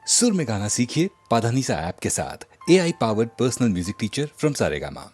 सुर में गाना सीखिए पाधानीसा ऐप के साथ। AI powered personal music teacher from Saregama.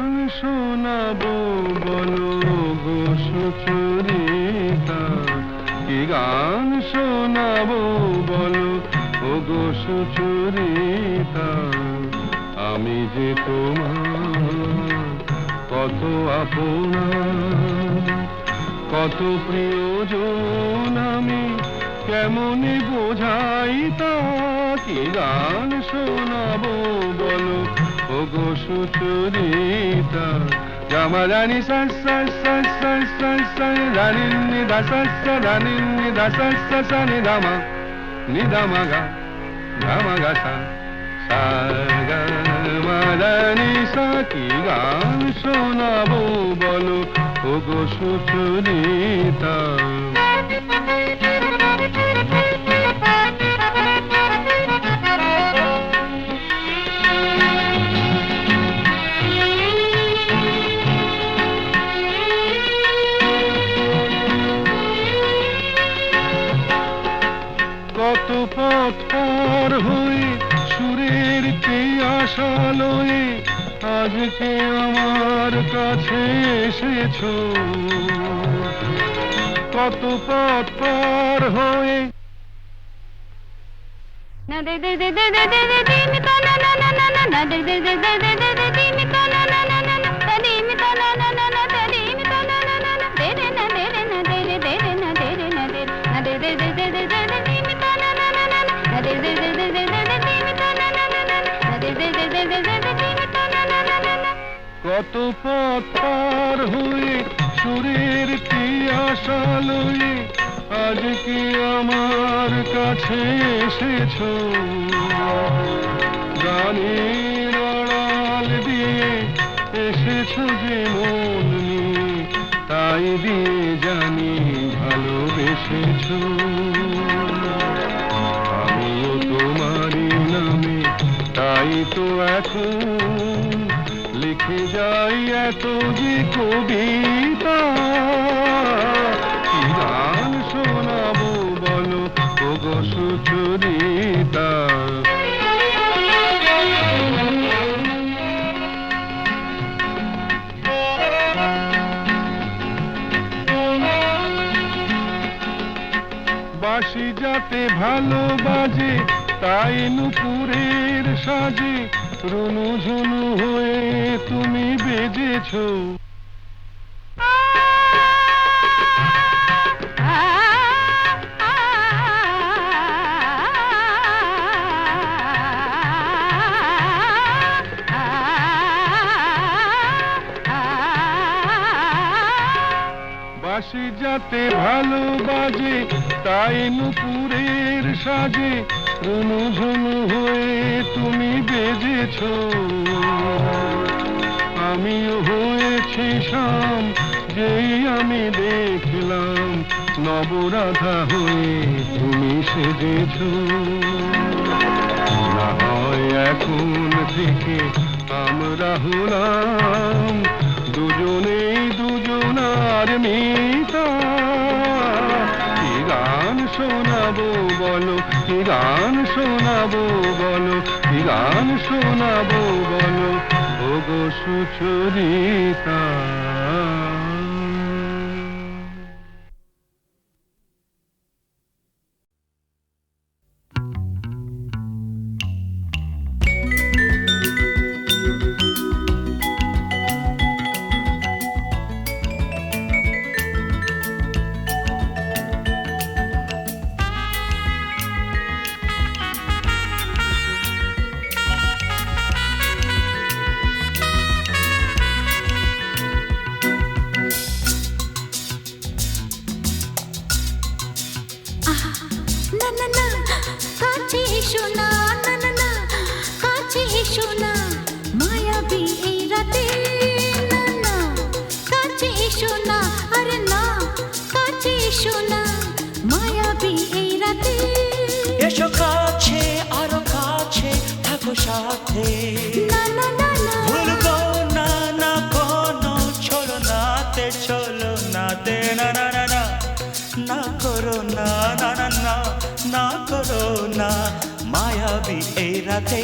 গান শোনাবো বলো গো সুচরিতা, কি গান শোনাবো বলো ও গো সুচরিতা। আমি যে তোমার কত আপনা, কত প্রিয়জন আমি কেমনে বোঝাই তা। কি গান শোনাবো বলো ও গো সুচরিতা। গামারানি সা সা সা সা সা সা রানি নি দা সা সা রানি নি দা সা সা সা নি দা মা নি দা মা গা গা মা গা সা সা গা মা রানি সা। কি গান শোনাবো বলো ও গো সুচরিতা। কত পথ পার হয়ে সুরের পিয়াসা লয়ে আজকে আমার কাছে এসেছো। কত পথ পার হয়ে না দে দে দে দে দে দে দে দে মি তা না না না না না দে দে দে দে দে দে দে দে মি তা না না না না না তা দে মি তা না না না না তা দে মি তা না না না না দে রে না দে রে না দে রে দে রে না দে রে না দে না দে দে দে দে দে দে দে মি তা না না না না না দে দে দে দে দে দে দে মি তা না না না না না দে দে দে দে দে দে দে মি তা না না না না। কত পথ পার হয়ে সুরের পিয়াসা লয়ে আজকে আমার কাছে এসেছো। গানের আড়াল দিয়ে এসেছো যে মন নিয়ে, তাই দিয়ে জানি ভালোবেসেছো। আমিও তোমারই নামে তাই তো এখন লিখে যাই এত যে কবিতা। কি গান শোনাবো বলো ও গো সুচরিতা। বাঁশি যাতে ভালো বাজে তাই নুপুরের সাজে রুনু ঝুনু হয়ে তুমি বেজেছো। বাঁশি যাতে ভালো বাজে তাই নুপুরের সাজে রুনু ঝুনু হয়ে তুমি বেজেছো। আমিও হয়েছি শাম যেই আমি দেখলাম নবরাধা হয়ে তুমি সেজেছো। না হয় এখন থেকে আমরা হলাম দুজনেই দুজনার মিতা। কি গান শোনাবো বলো, কি গান শোনাবো বলো, কি গান শোনাবো বলো ও গো সুচরিতা। এসো কাছে আরো কাছে থাকো সাথে, ভুলবো না না কোনো চলো নাতে, চলো নাতে না না না না না করো না না না না না করো না মায়াবী এই রাতে।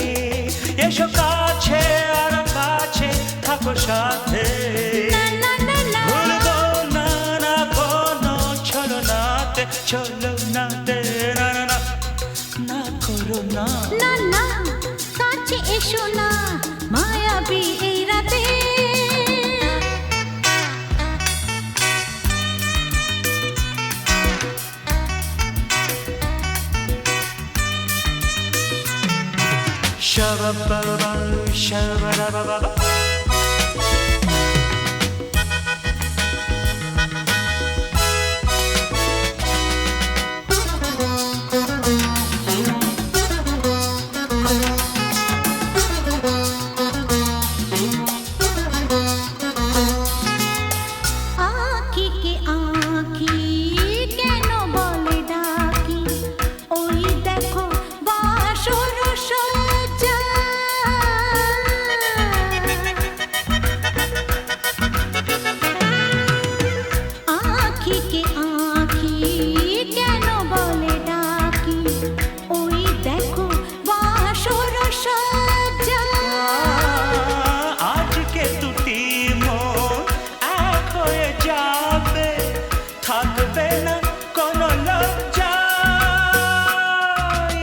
এসো কাছে আরো কাছে থাকো সাথে না না না না ভুলবো না না কোনো ছলনাতে ছলনাতে না না না না করো না না না কাছে এসো না মায়াবী এই রাতে Shabba-ba-ba, shabba-da-ba-ba-ba. আঁখি কে আঁখি কেন বলে ডাকি ওই দেখো বাসর সজ্জা আঁখি কে আঁখি কেন বলে ডাকি ওই দেখো বাসর সজ্জা আজকে দুটি মন এক হয়ে যাবে থাকবে না কোনো লজ্জা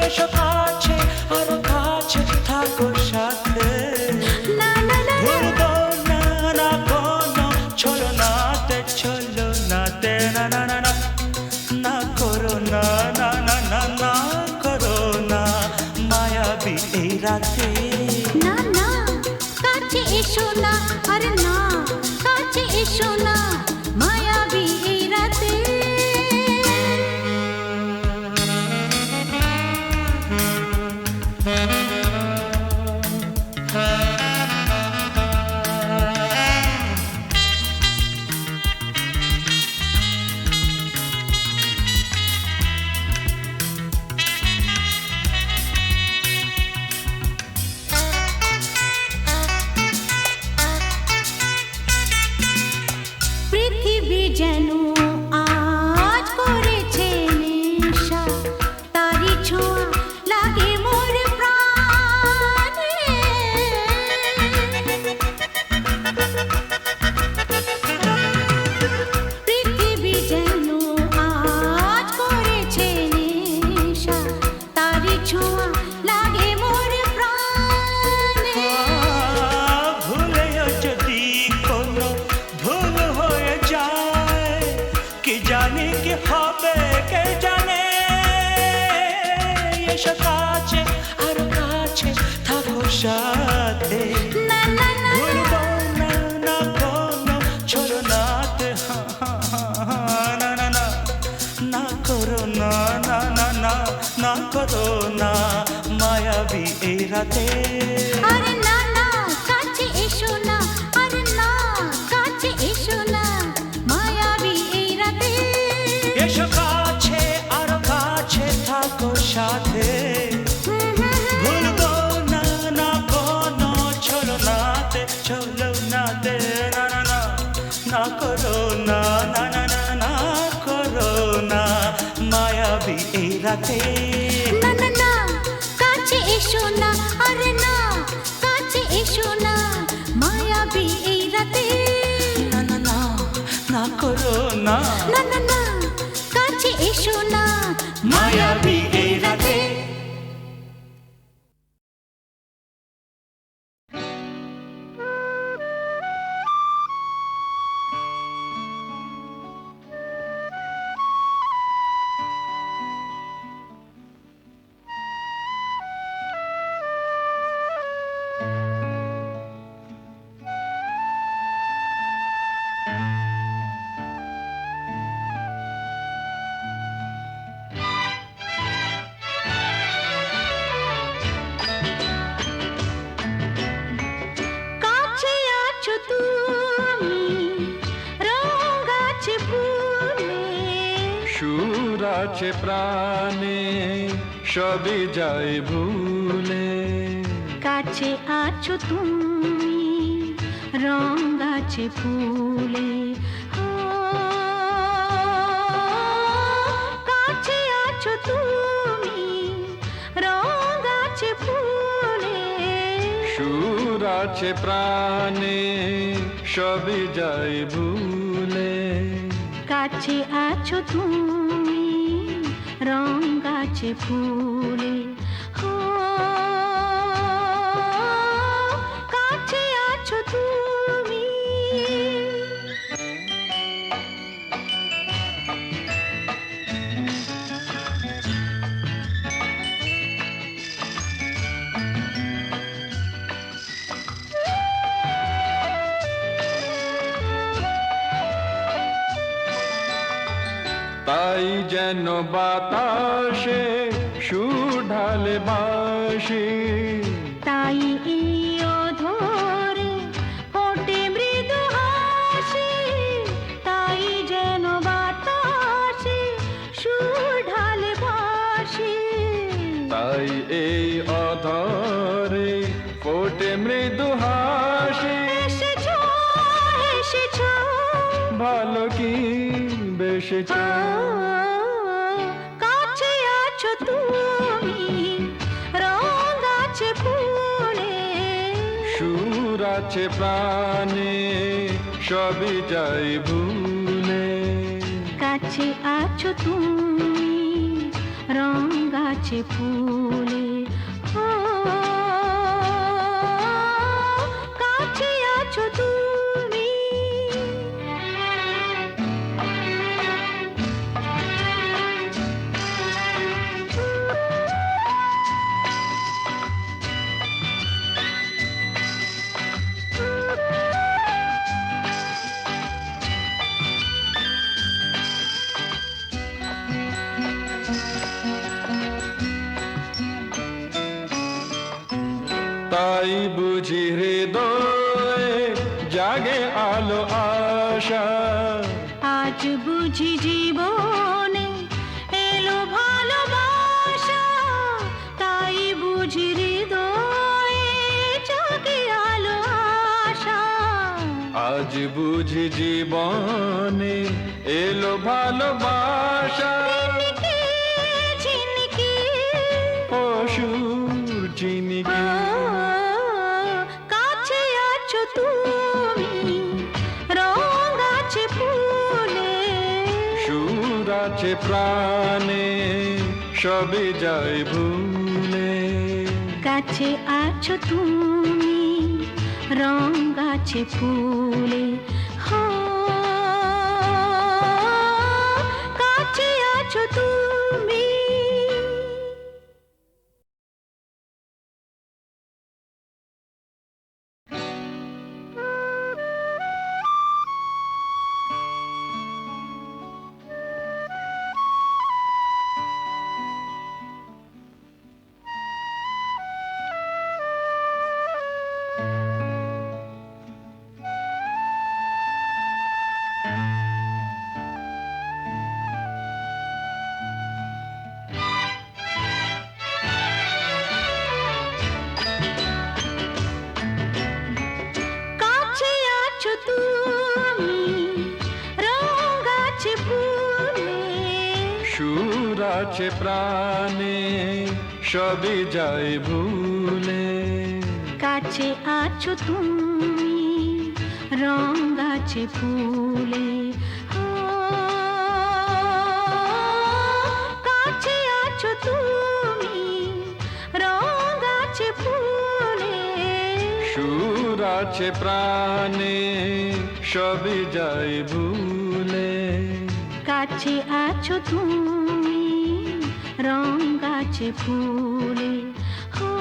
এসো কাছে আরো কাছে থাকো সাথে না না না ভুলবো না না কোনো ছলনাতে ছলনাতে না না না না না করো না না না না না করো না মায়াবী এই রাতে না না কাছে এসো না আরে না কাছে এসো না মায়াবী এই রাতে পৃথিবী যেন আজ করেছে নেশা তারি ছোঁয়া লাগে মোর প্রাণে পৃথিবী যেন আজ করেছে নেশা তারি ছোঁয়া লাগে মোর প্রাণে ভুলেও যদি কোনো ভুল হয়ে যায় কি জানি কি হবে কে জানে এসো কাছে আরো কাছে থাকো সাথে না না না ভুলবো না না কোনো ছলনাতে না না না না করো না না না না না করো না মায়াবী এই রাতে আরে না না কাছে এসো না আরে না কাছে এসো না মায়াবী এই রাতে এসো কাছে আরো কাছে থাকো সাথে ভুলবো না না কোনো ছলনাতে ছলনাতে না না না না করো না না না না না করো না মায়াবী এই রাতে না না না কাছে এসো না আরে না কাছে এসো না মায়াবী এই রাতে না না না না করো না না না না কাছে এসো না মায়াবী এই রাতে কাছে আছো তুমি রঙ আছে ফুলে সুর আছে প্রাণে সবই যায় ভুলে কাছে আছো তুমি রঙ আছে ফুলে ও, কাছে আছো তুমি রঙ আছে ফুলে সুর আছে প্রাণে সবই যাই ভুলে কাছে আছো তুমি রং গাছে ফুলে ও কাছে আছো তুমি তাই যেন বাতাসে সুর ঢালে বাঁশি তাই এই অধরে ফোটে মৃদু হাসি তাই যেন বাতাসে সুর ঢালে বাঁশি তাই এই অধরে ফোটে মৃদু হাসি এসেছো এসেছো ভালো কি বেশেছ কাছে আছো তুমি রং আছে ফুলে সুর আছে প্রাণে সবই যাই ভুলে কাছে আছো তুমি রং আছে ফুলে ও কাছে আছো তুমি তাই বুঝি হৃদয়ে জাগে আলো আশা আজ বুঝি জীবনে এলো ভালোবাসা তাই বুঝি হৃদয়ে জাগে আলো আশা আজ বুঝি জীবনে এলো ভালোবাসা ঝিনিকে ঝিনিকে অসুর চিনিকে কাছে আছো তুমি রং আছে ফুলে সুর আছে প্রাণে সবই যাই ভুলে কাছে আছো তুমি রং আছে ফুলে হো কাছে আছো তুমি কাছে আছো তুমি রং আছে ফুলে সুর আছে প্রাণে সবই যাই ভুলে কাছে আছো তুমি রং আছে ফুলে ও কাছে আছো তুমি রং আছে ফুলে সুর আছে প্রাণে সবই যাই ভুলে কাছে আছো তুমি রং আছে ফুলে ও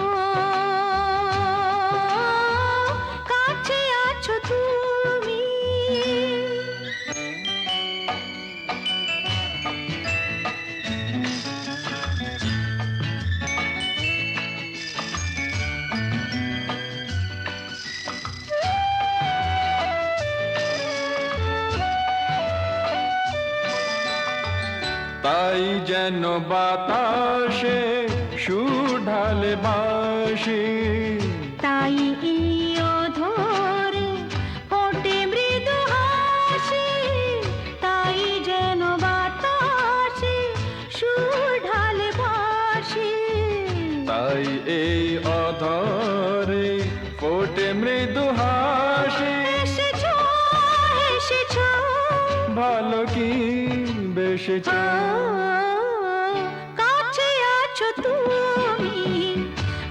কাছে আছো তুমি তাই যেন বাতাসে সুর ঢালে বাঁশি তাই এই অধরে ফোটে মৃদু হাসি তাই যেন বাতাসে সুর ঢালে বাঁশি তাই এই অধরে ফোটে মৃদু এসেছ। কাছে আছো তুমি,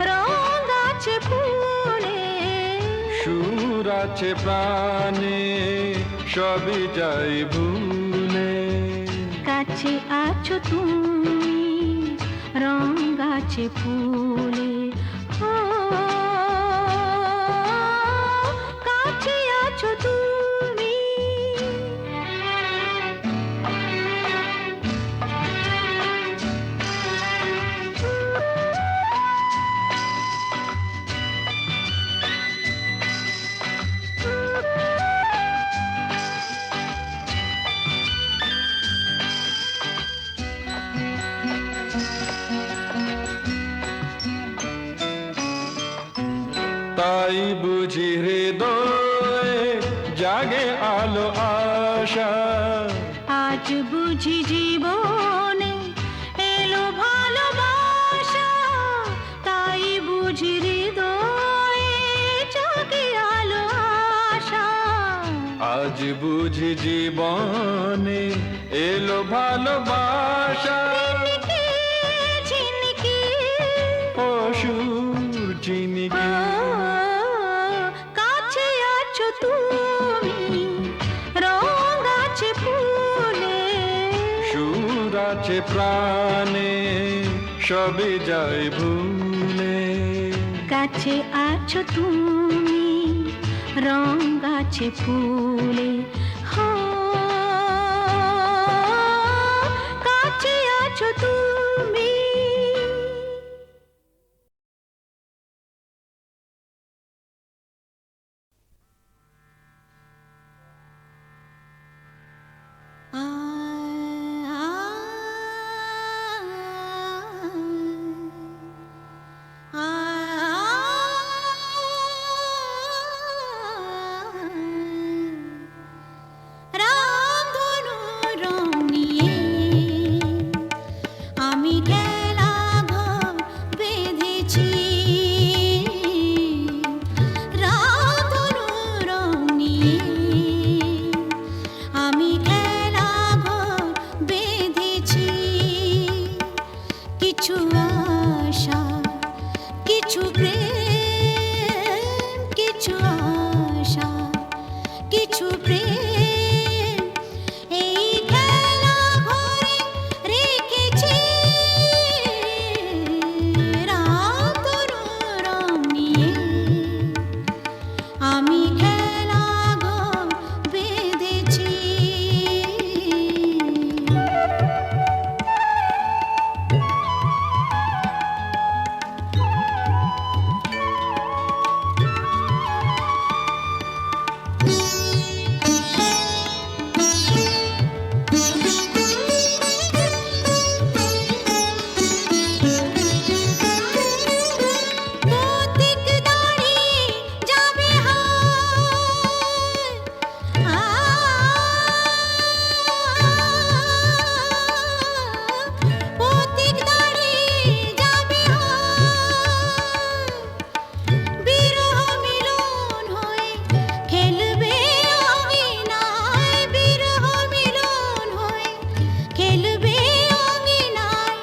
রং আছে ফুলে, সুর আছে প্রাণে, সবই যাই ভুলে। কাছে আছো তুমি, রং আছে ফুলে, ও কাছে আছো তুমি। তাই বুঝি হৃদয়ে জাগে আলো আশা, আজ বুঝি জীবনে এলো ভালোবাসা, তাই বুঝি হৃদয়ে জাগে আলো আশা। আজ বুঝি জীবনে এলো ভালোবাসা। ঝিনকে ঝিনকে অসুর চিনিকে কাছে আছো তুমি, রং আছে ফুলে, সুর আছে প্রাণে, সবে যায় ভুলে। কাছে আছো তুমি, রং আছে ফুলে, হো কাছে আছো তুমি। রামধনু রং নিয়ে আমি খেলা ঘর বেঁধেছি, রামধনু রং নিয়ে আমি খেলা ঘর বেঁধেছি। কিছু আশা, কিছু প্রেম, কিছু আশা, কিছু প্রেম, এই খেলা ঘরে রেখেছি। রামধনু রং নিয়ে আমি খেলা ঘর বেঁধেছি। পথিক দাঁড়িয়ে যাবে পথিক দাঁড়িয়ে যাবে বিরহ মিলন হয়ে খেলবে অঙ্গিনায়, বিরহ মিলন হয়ে খেলবে অঙ্গিনায়।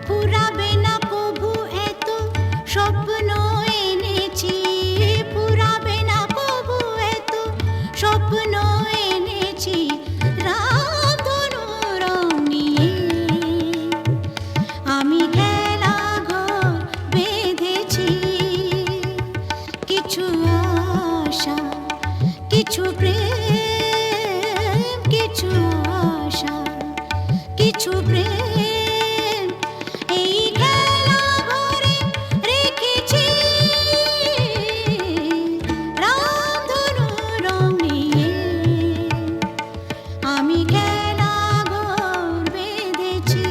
ফুরাবে না কভু এত স্বপ্ন এনেছি, ফুরাবে না কভু এত স্বপ্ন এনেছি। রামধনু রং নিয়ে আমি খেলা ঘর বেঁধেছি। কিছু আশা, কিছু প্রেম, কিছু আশা, কিছু প্রেম, এই খেলা ঘরে রেখেছি। রামধনু রং নিয়ে আমি খেলা ঘর বেঁধেছি।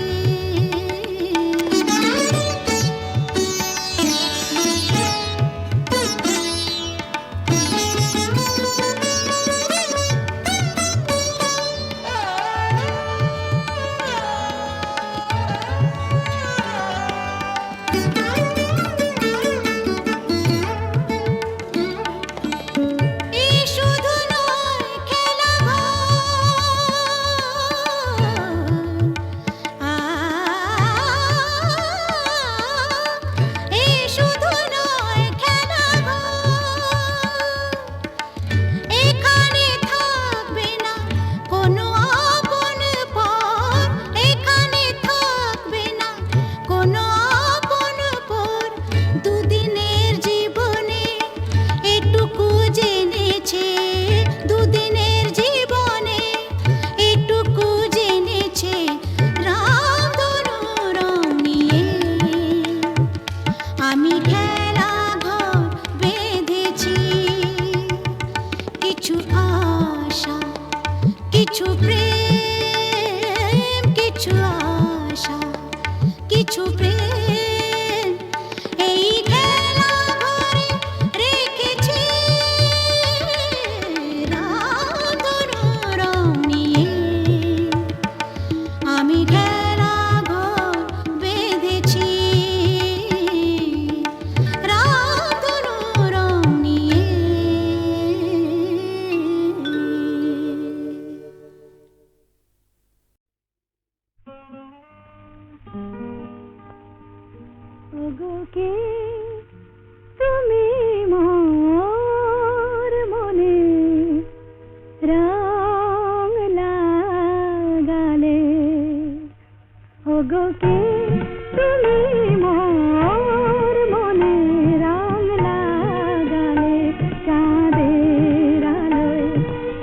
আশা কিছু প্রেম কিছু আশা কিছু প্রেম এই খেলা ঘরে রেখেছি রাতর রং নিয়ে আমি খেলা ঘর বেঁধেছি রাতর রং নিয়ে ওগো কে তুমি মোর মনে রং লাগালে ওগো কে তুমি মোর মনে রং লাগালে চাঁদের আলোয়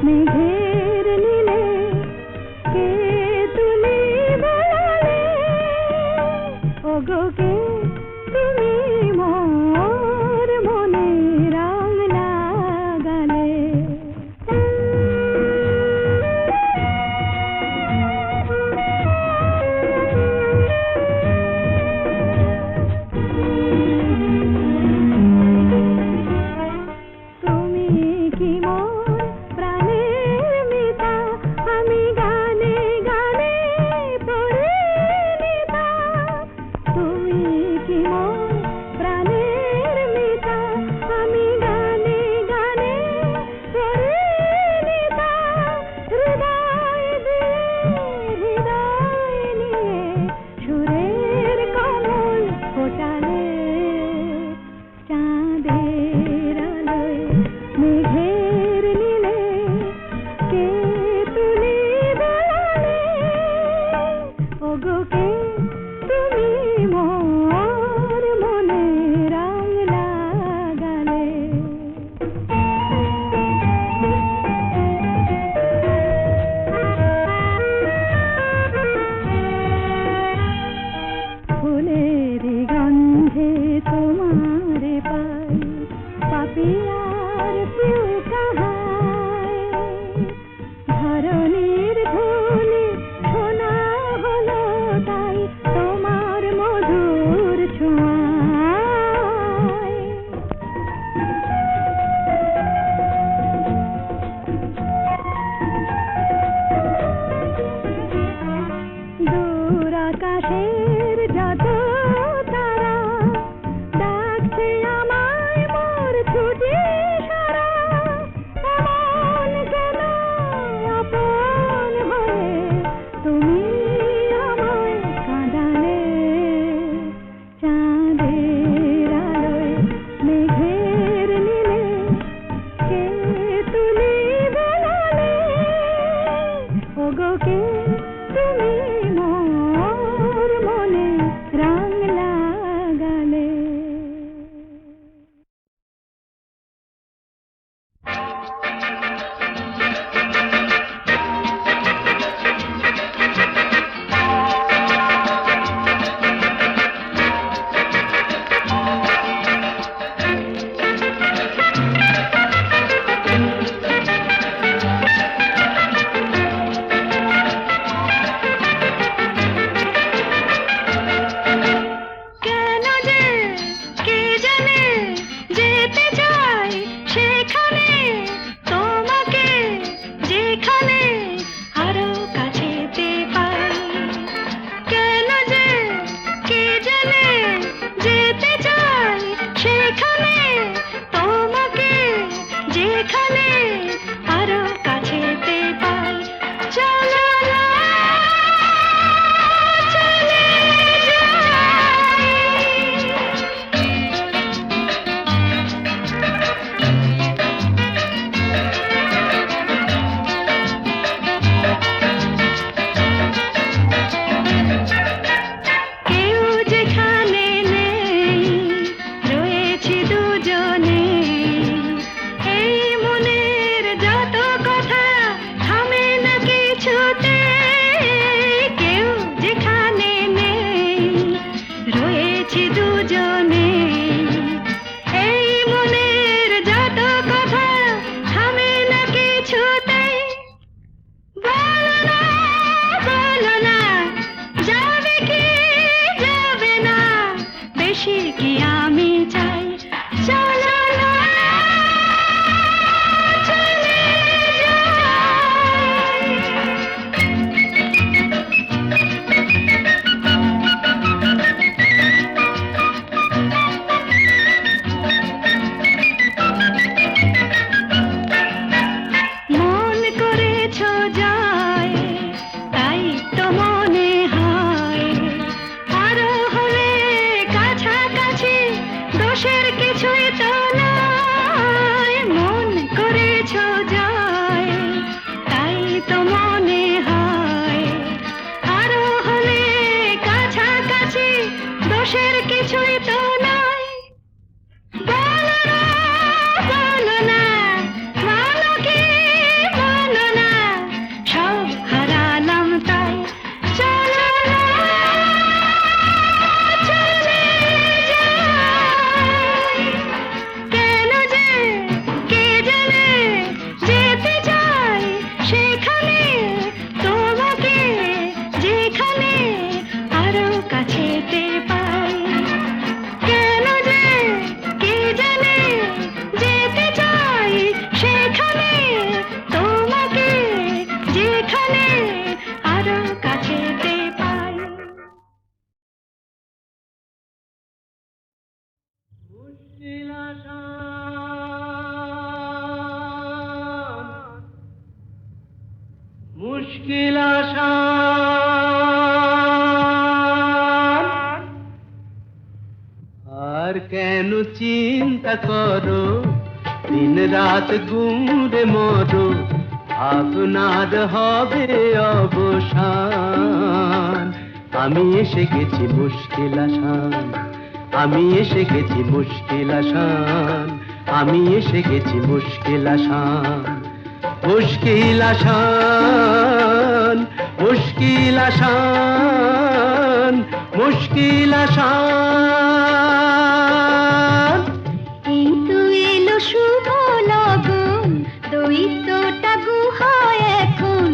মেঘের নীলে কে তুলি বলালে ওগো কে তুমি মোর মনে রং লাগালে তুমি কি মোর প্রাণের মিতা আমি গানে গানে পরিণীতা তুমি কি মোর প্রাণের মিতা আমি গানে গানে পরিণীতা হৃদয় দিয়ে হৃদয় নিয়ে সুরের কমল ফোটালে চাঁদের আলোয় মেঘের নীলে কে তুলি বলালে ওগো কে তুমি মোর মনে রং লাগালে ফুলের গন্ধে তোমার পাই পাপিয়ার প্রিয় কাহাই ধরণীর ধুলি শোনা হলো তাই তোমার মধুর ছোঁয়ায় দূর আকাশের যত তারা ডাকছে আমায় মোর ছুটি সারা এমন কেন আপন হয়ে তুমি আমায় কাঁদালে চাঁদের আলোয় মেঘের নীলে কে তুলি বলালে ওগো কে তুমি মোর মনে রং লাগালে কেন যে কে জানে যেতে চাই সেখানে তোমাকে যেখানে আরো কাছেতে পাই কেন যে কে জানে যেতে চাই সেখানে তোমাকে যেখানে আরো কাছেতে পাই চলো না চলে যাই মুশকিল আসান আর কেন চিন্তা করো দিন রাত গুমরে মরো আপনার হবে অবসান আমি এসে গেছি মুশকিল আসান আমি এসে গেছি মুশকিল আসান আমি এসে গেছি মুশকিল আসান মুশকিল আসান মুশকিল আসান মুশকিল আসান এই তো এলো শুভ লগন দৈত্যটা গুহায় এখন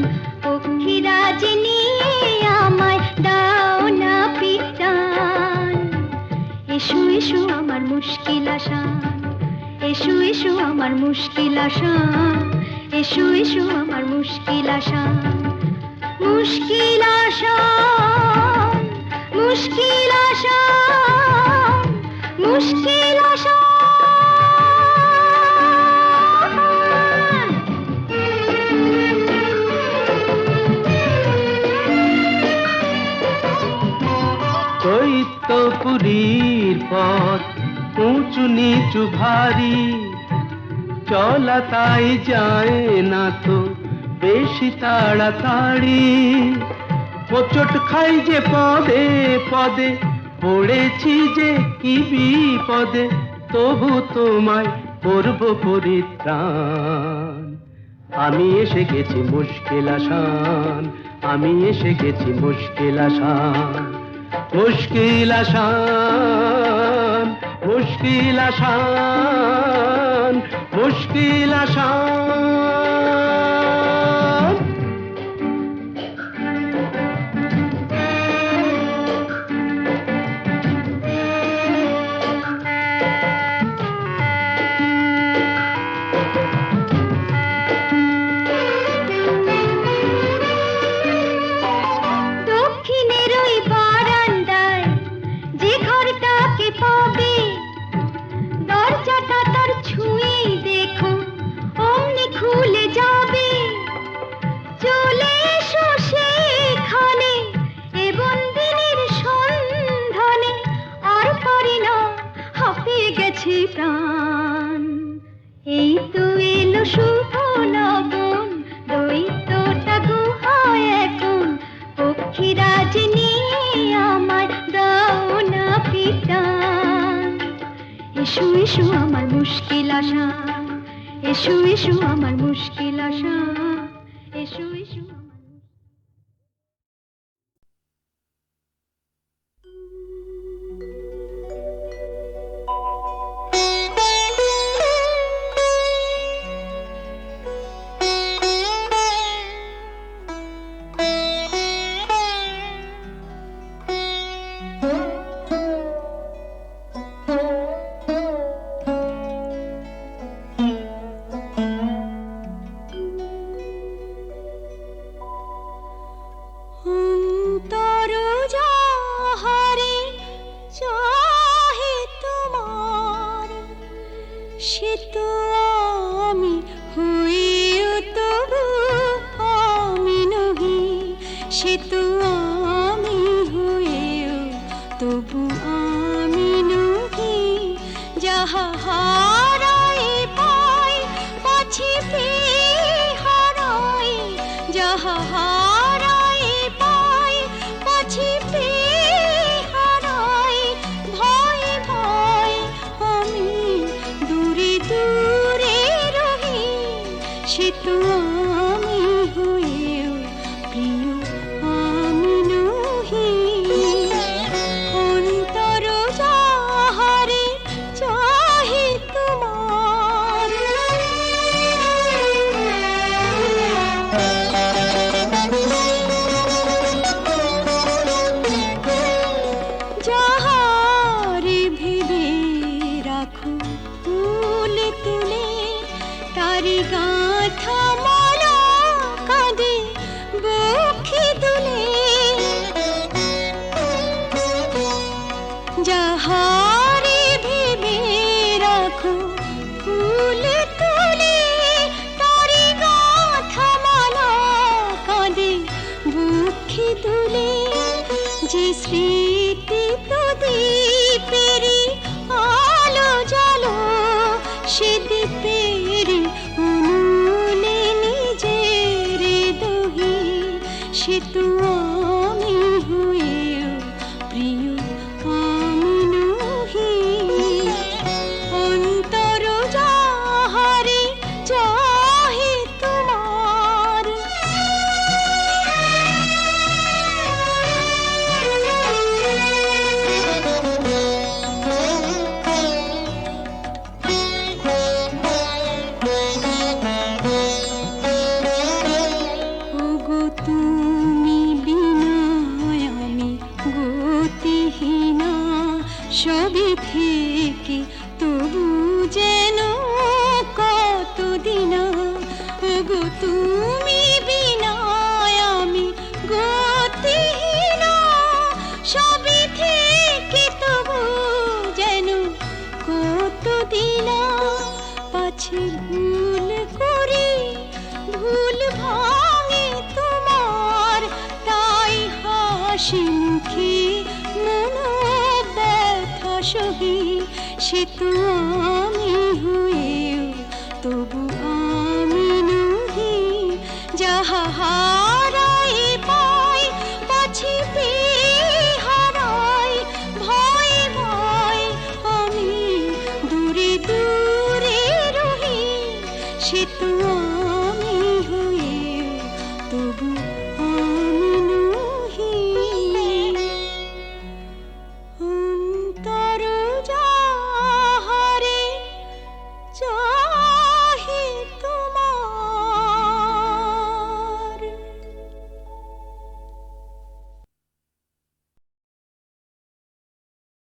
পক্ষীরাজ নিয়ে আমায় দাও না পিটান এসো এসো আমার মুশকিল আসান এসো এসো আমার মুশকিল আসান এসো এসো আমার মুশকিল আসান মুশকিল আসান মুশকিল আসান মুশকিল আসান দৈত্যপুরীর পথ উঁচু নিচু ভারী চলা তাই যায় না তো বেশি তাড়াতাড়ি হোঁচট খাই যে পদে পদে পড়েছি যে কি বিপদে তবু তোমায় করব পরিত্রাণ আমি এসে গেছি মুশকিল আসান আমি এসে গেছি মুশকিল আসান মুশকিল আসান মুশকিল আসান মুশকিল আসান দক্ষিণের ওই বারান্দায় যে ঘরটাকে পাবে দরজাটা তার ছুঁয়েই দেখো অমনি খুলে যাবে চলে এসো সেখানে এ বন্দিনীর সন্ধানে আর পারি না হাঁপিয়ে গেছে প্রাণ এই তো এলো শুভ লগন দৈত্যটা গুহায় এখন পক্ষীরাজ নিয়ে আমায় দাও না পিটান এসো এসো আমার মুশকিল আসান এসো এসো আমার মুশকিল আসান এসো এসো অন্তর যাহারে চাহে তোমার সে তো আমি হইও তবু আমি নহি সে তো আমি হইও তবু আমি নহি যাহা হারাই পাই পাছি পেয়ে হারাই যাহা হারাই পাই পাছি পেয়ে হারাই ভয় ভয় আমি দূরে দূরে রহি সে তো আমি হইও প্রিয় আমি নহি অন্তর যাহারে চাহে তোমার স্মৃতি তো দ্বীপেরই আলো জালো, সে দ্বীপের অনুলে নিজের দহি, সে তো আমি হয়েও প্রিয় আমি নহি। অন্তর যাহারে চাহে তোমার, ওগো তুমি বিনা আমি গতিহীনা, সবে থেকে তবু যেন কতদিন। ওগো তুমি বিনা আমি গতিহীনা, সবে থেকে তবু যেন কতদিন। পাছে ভুল করি ভুল ভাঙে তোমার, তাই হাসি মুখে মন ব্যথা সহি, সে তো আমি হয়েও তবু আমি নহি। যাহা হারাই পাই পাছি পেয়ে হারাই, ভয়ে ভয় আমি দূরে দূরে রহি, সে তো